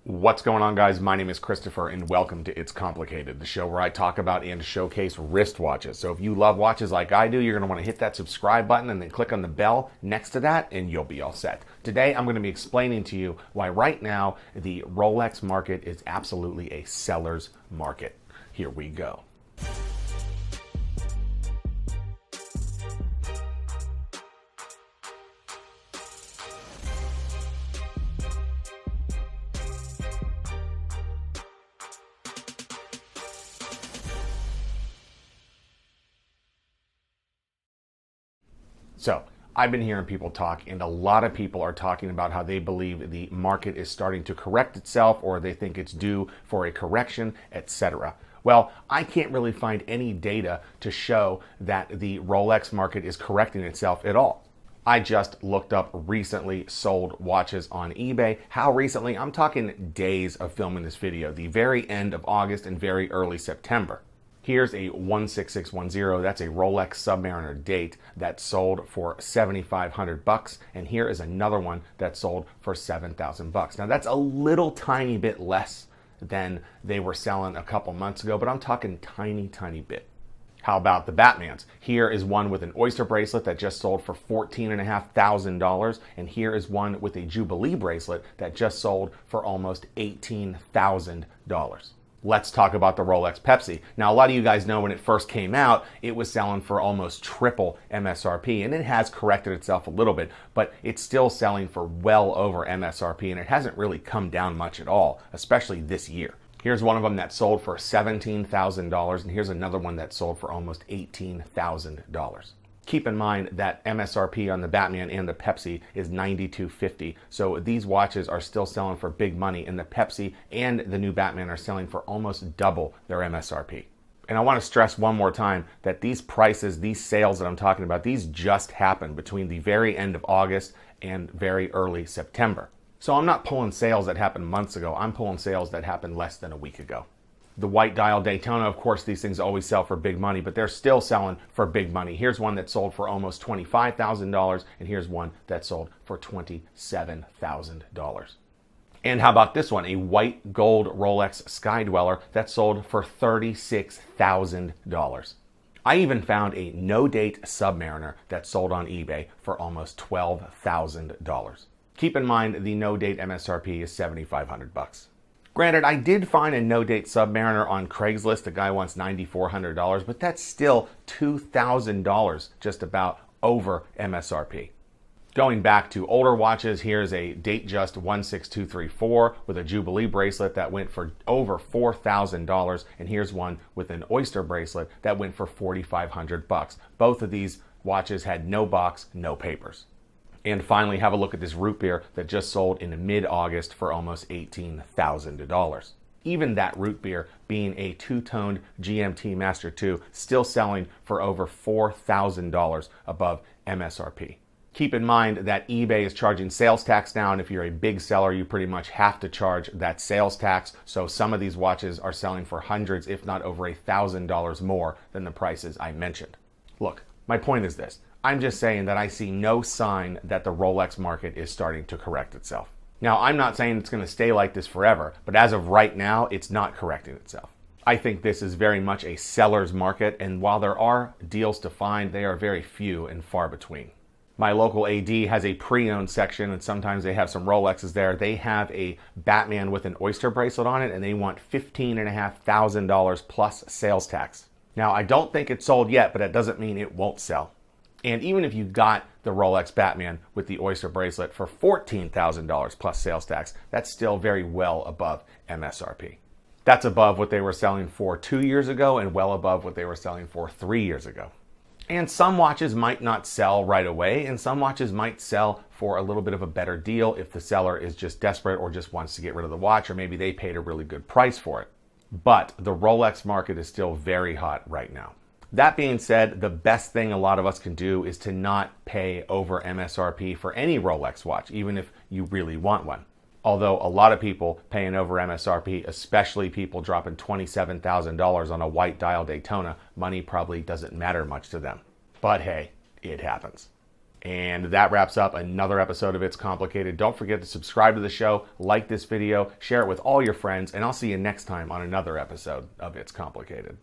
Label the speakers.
Speaker 1: What's going on, guys? My name is Christopher and welcome to It's Complicated, the show where I talk about and showcase wristwatches. So if you love watches like I do, you're going to want to hit that subscribe button and then click on the bell next to that and you'll be all set. Today I'm going to be explaining to you why right now the Rolex market is absolutely a seller's market. Here we go. So, I've been hearing people talk, and a lot of people are talking about how they believe the market is starting to correct itself, or they think it's due for a correction, etc. Well, I can't really find any data to show that the Rolex market is correcting itself at all. I just looked up recently sold watches on eBay. How recently? I'm talking days of filming this video, the very end of August and very early September. Here's a 16610, that's a Rolex Submariner date that sold for $7,500, and here is another one that sold for $7,000. Now that's a little tiny bit less than they were selling a couple months ago, but I'm talking tiny bit. How about the Batmans? Here is one with an oyster bracelet that just sold for $14,500, and here is one with a Jubilee bracelet that just sold for almost $18,000. Let's talk about the Rolex Pepsi. Now, a lot of you guys know when it first came out, it was selling for almost triple MSRP, and it has corrected itself a little bit, but it's still selling for well over MSRP, and it hasn't really come down much at all, especially this year. Here's one of them that sold for $17,000, and here's another one that sold for almost $18,000. Keep in mind that MSRP on the Batman and the Pepsi is $92.50. So these watches are still selling for big money, and the Pepsi and the new Batman are selling for almost double their MSRP. And I want to stress one more time that these prices, these sales that I'm talking about, these just happened between the very end of August and very early September. So I'm not pulling sales that happened months ago. I'm pulling sales that happened less than a week ago. The white dial Daytona, of course, these things always sell for big money, but they're still selling for big money. Here's one that sold for almost $25,000, and here's one that sold for $27,000. And how about this one, a white gold Rolex Sky Dweller that sold for $36,000. I even found a no-date Submariner that sold on eBay for almost $12,000. Keep in mind the no-date MSRP is $7,500. Granted, I did find a no-date Submariner on Craigslist. The guy wants $9,400, but that's still $2,000 just about over MSRP. Going back to older watches, here's a Datejust 16234 with a Jubilee bracelet that went for over $4,000, and here's one with an oyster bracelet that went for $4,500. Both of these watches had no box, no papers. And finally, have a look at this root beer that just sold in mid-August for almost $18,000. Even that root beer, being a two-toned GMT Master 2, still selling for over $4,000 above MSRP. Keep in mind that eBay is charging sales tax now, and if you're a big seller, you pretty much have to charge that sales tax. So some of these watches are selling for hundreds, if not over $1,000 more than the prices I mentioned. Look, my point is this. I'm just saying that I see no sign that the Rolex market is starting to correct itself. Now, I'm not saying it's going to stay like this forever, but as of right now, it's not correcting itself. I think this is very much a seller's market, and while there are deals to find, they are very few and far between. My local AD has a pre-owned section, and sometimes they have some Rolexes there. They have a Batman with an oyster bracelet on it, and they want $15,500 plus sales tax. Now, I don't think it's sold yet, but that doesn't mean it won't sell. And even if you got the Rolex Batman with the oyster bracelet for $14,000 plus sales tax, that's still very well above MSRP. That's above what they were selling for 2 years ago and well above what they were selling for 3 years ago. And some watches might not sell right away, and some watches might sell for a little bit of a better deal if the seller is just desperate or just wants to get rid of the watch, or maybe they paid a really good price for it. But the Rolex market is still very hot right now. That being said, the best thing a lot of us can do is to not pay over MSRP for any Rolex watch, even if you really want one. Although a lot of people paying over MSRP, especially people dropping $27,000 on a white dial Daytona, money probably doesn't matter much to them. But hey, it happens. And that wraps up another episode of It's Complicated. Don't forget to subscribe to the show, like this video, share it with all your friends, and I'll see you next time on another episode of It's Complicated.